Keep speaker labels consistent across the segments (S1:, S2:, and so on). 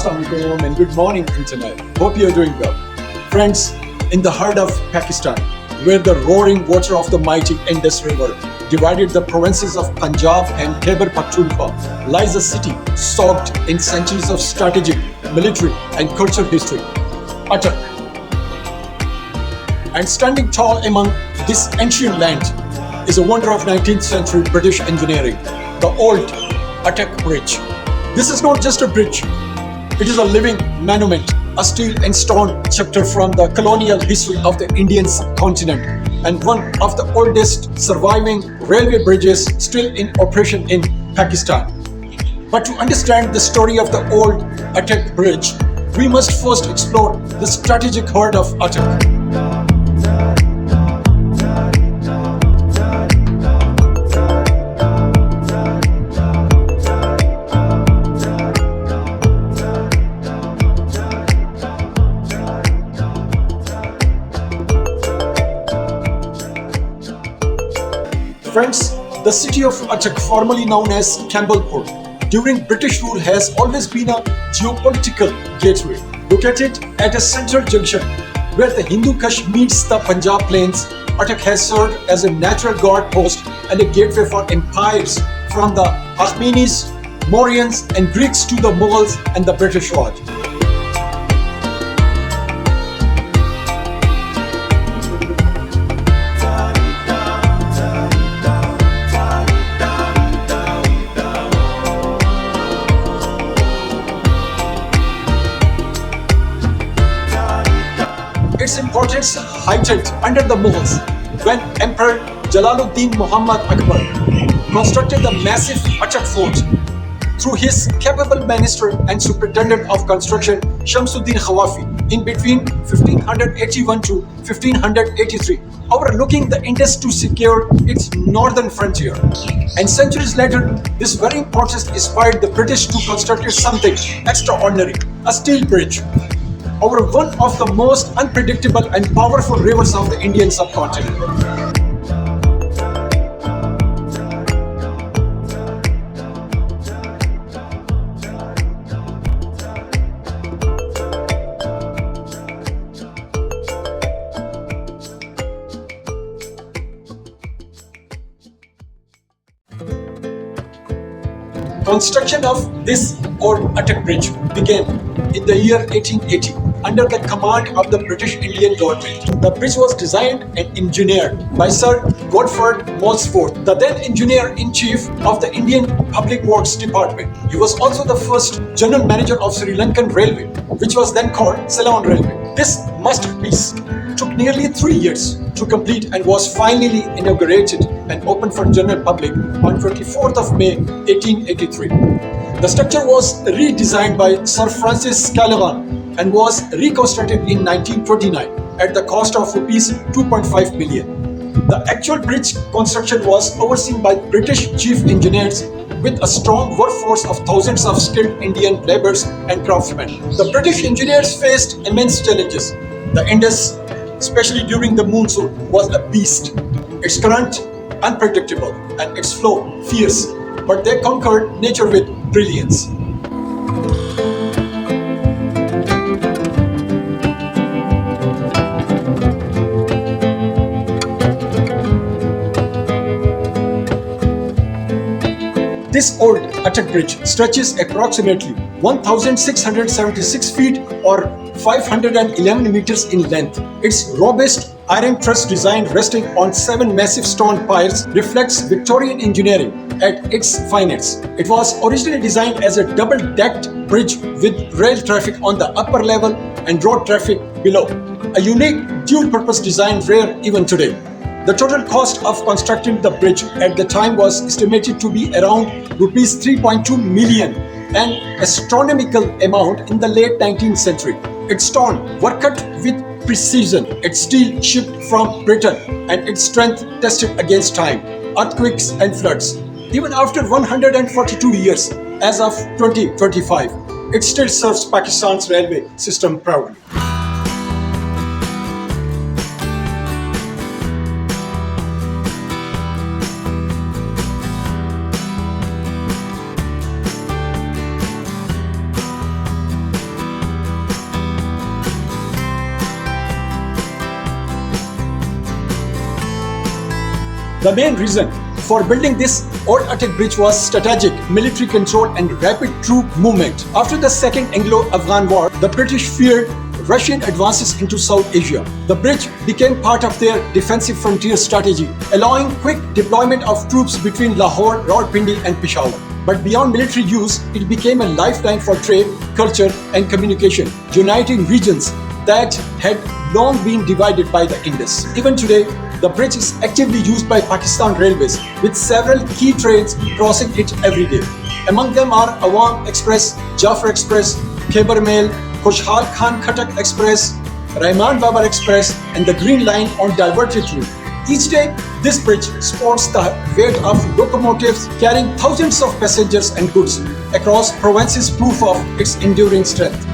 S1: Assalamualaikum and good morning, Internet. Hope you're doing well. Friends, in the heart of Pakistan, where the roaring water of the mighty Indus River divided the provinces of Punjab and Khyber Pakhtunkhwa, lies a city soaked in centuries of strategic, military and cultural history, Attock. And standing tall among this ancient land is a wonder of 19th century British engineering, the Old Attock Bridge. This is not just a bridge, it is a living monument, a steel and stone chapter from the colonial history of the Indian subcontinent, and one of the oldest surviving railway bridges still in operation in Pakistan. But to understand the story of the Old Attock Bridge, we must first explore the strategic heart of Attock. Friends, the city of Attock, formerly known as Khurd, during British rule has always been a geopolitical gateway, located at a central junction where the Hindu Kush meets the Punjab plains. Attock has served as a natural guard post and a gateway for empires from the Achaemenid, Mauryans and Greeks to the Mughals and the British Raj. Its importance heightened under the Mughals when Emperor Jalaluddin Muhammad Akbar constructed the massive Attock Fort. Through his capable minister and superintendent of construction Shamsuddin Khawafi in between 1581 to 1583, overlooking the Indus to secure its northern frontier. And centuries later, this very importance inspired the British to construct something extraordinary, a steel bridge over one of the most unpredictable and powerful rivers of the Indian subcontinent. Construction of this Old Attock Bridge began in the year 1880 under the command of the British Indian government. The bridge was designed and engineered by Sir Godfrey Moulsford, the then engineer-in-chief of the Indian Public Works Department. He was also the first general manager of Sri Lankan Railway, which was then called Ceylon Railway. This masterpiece took nearly 3 years to complete and was finally inaugurated and opened for general public on 24th of May 1883. The structure was redesigned by Sir Francis Callaghan and was reconstructed in 1929 at the cost of rupees 2.5 million. The actual bridge construction was overseen by British chief engineers with a strong workforce of thousands of skilled Indian laborers and craftsmen. The British engineers faced immense challenges. The Indus, especially during the monsoon, was a beast. Its current unpredictable and its flow fierce, but they conquered nature with brilliance. This Old Attock Bridge stretches approximately 1,676 feet or 511 meters in length. Its robust iron truss design resting on 7 massive stone piles reflects Victorian engineering at its finest. It was originally designed as a double-decked bridge with rail traffic on the upper level and road traffic below, a unique dual-purpose design rare even today. The total cost of constructing the bridge at the time was estimated to be around rupees 3.2 million, an astronomical amount in the late 19th century. Its stone were cut with precision, its steel shipped from Britain, and its strength tested against time, earthquakes and floods. Even after 142 years, as of 2025, it still serves Pakistan's railway system proudly. The main reason for building this Old Attock Bridge was strategic military control and rapid troop movement. After the Second Anglo-Afghan War, the British feared Russian advances into South Asia. The bridge became part of their defensive frontier strategy, allowing quick deployment of troops between Lahore, Rawalpindi and Peshawar. But beyond military use, it became a lifeline for trade, culture and communication, uniting regions that had long been divided by the Indus. Even today, the bridge is actively used by Pakistan Railways, with several key trains crossing it every day. Among them are Awam Express, Jafar Express, Khyber Mail, Khushhal Khan Khattak Express, Rahman Babar Express, and the Green Line on diverted route. Each day, this bridge sports the weight of locomotives carrying thousands of passengers and goods across provinces, proof of its enduring strength.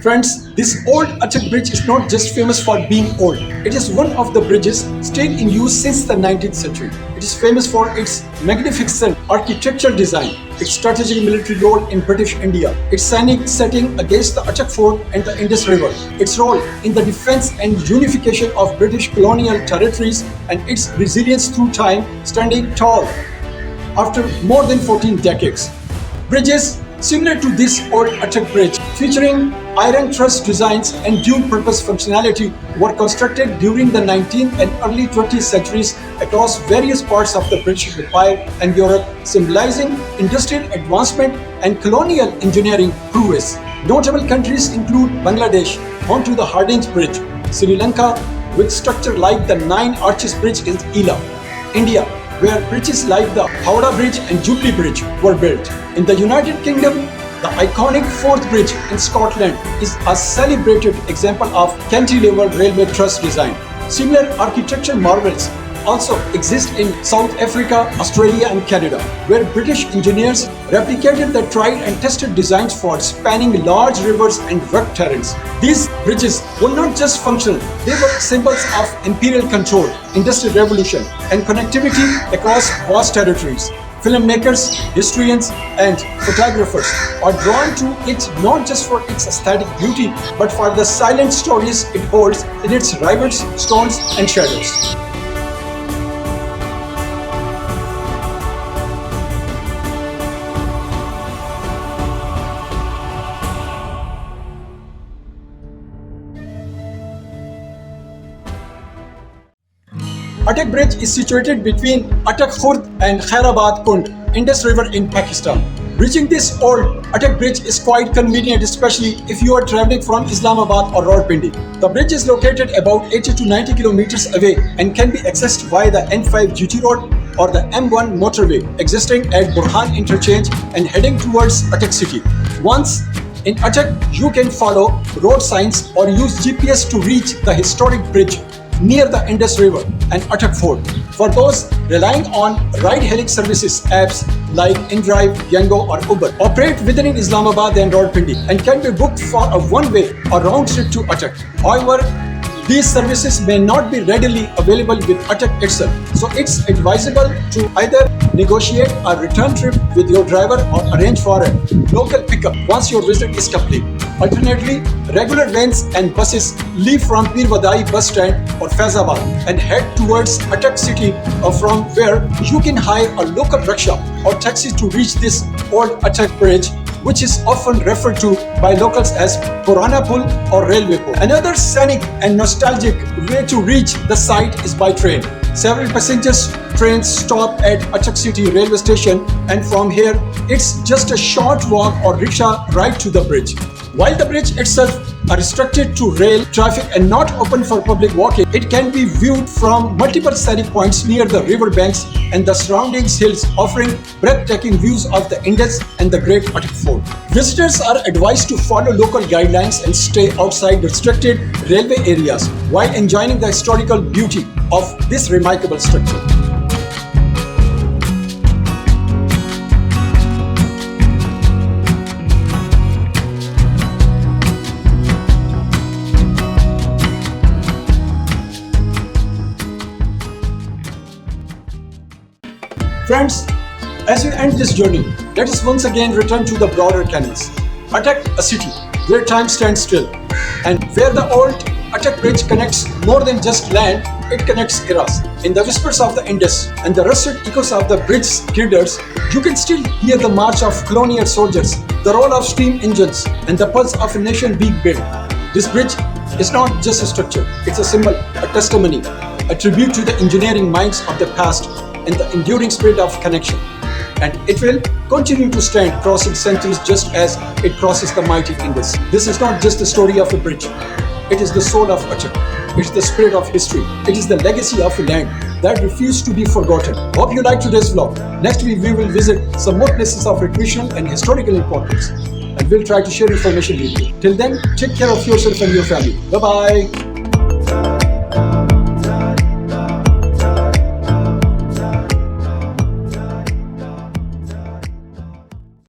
S1: Friends, this Old Attock Bridge is not just famous for being old. It is one of the bridges still in use since the 19th century. It is famous for its magnificent architectural design, its strategic military role in British India, its scenic setting against the Attock Fort and the Indus River, its role in the defense and unification of British colonial territories, and its resilience through time, standing tall after more than 14 decades. Bridges similar to this Old Attock Bridge, featuring iron truss designs and dual-purpose functionality, were constructed during the 19th and early 20th centuries across various parts of the British Empire and Europe, symbolizing industrial advancement and colonial engineering prowess. Notable countries include Bangladesh, home to the Hardinge Bridge; Sri Lanka, with structure like the Nine Arches Bridge in Ila; India, where bridges like the Howrah Bridge and Jubilee Bridge were built. In the United Kingdom, the iconic Forth Bridge in Scotland is a celebrated example of cantilever railway truss design. Similar architectural marvels also exist in South Africa, Australia and Canada, where British engineers replicated the tried and tested designs for spanning large rivers and rugged terrains. These bridges were not just functional, they were symbols of imperial control, industrial revolution and connectivity across vast territories. Filmmakers, historians and photographers are drawn to it not just for its aesthetic beauty, but for the silent stories it holds in its rivers, stones and shadows. Attock Bridge is situated between Attock Khurd and Khairabad Kund, Indus River in Pakistan. Reaching this Old Attock Bridge is quite convenient, especially if you are traveling from Islamabad or Rawalpindi. The bridge is located about 80 to 90 kilometers away and can be accessed via the N5 GT road or the M1 motorway existing at Burhan interchange and heading towards Attock city. Once in Attock, you can follow road signs or use GPS to reach the historic bridge near the Indus River and Attock Fort. For those relying on ride-hailing services, apps like InDrive, Yango or Uber operate within Islamabad and Rawalpindi and can be booked for a one-way or round trip to Attock. However, these services may not be readily available with Attock itself, so it's advisable to either negotiate a return trip with your driver or arrange for a local pickup once your visit is complete. Alternately, regular vans and buses leave from Pir Vadai bus stand or Faizabad and head towards Attock city, from where you can hire a local rickshaw or taxi to reach this Old Attock Bridge, which is often referred to by locals as Purana Pul or Railway Pul. Another scenic and nostalgic way to reach the site is by train. Several passengers trains stop at Attock City railway station, and from here it's just a short walk or rickshaw ride to the bridge. While the bridge itself are restricted to rail traffic and not open for public walking, it can be viewed from multiple scenic points near the river banks and the surrounding hills, offering breathtaking views of the Indus and the Great Attock Fort. Visitors are advised to follow local guidelines and stay outside restricted railway areas while enjoying the historical beauty of this remarkable structure. Friends, as we end this journey, let us once again return to the broader canvas. Attock, a city where time stands still, and where the old Attock Bridge connects more than just land, it connects eras. In the whispers of the Indus and the rusted echoes of the bridge's girders, you can still hear the march of colonial soldiers, the roll of steam engines, and the pulse of a nation being built. This bridge is not just a structure, it's a symbol, a testimony, a tribute to the engineering minds of the past and the enduring spirit of connection. And it will continue to stand, crossing centuries just as it crosses the mighty Indus. This is not just the story of a bridge. It is the soul of Attock. It's the spirit of history. It is the legacy of a land that refused to be forgotten. Hope you liked today's vlog. Next week we will visit some more places of recreational and historical importance. And we'll try to share information with you. Till then, take care of yourself and your family. Bye-bye.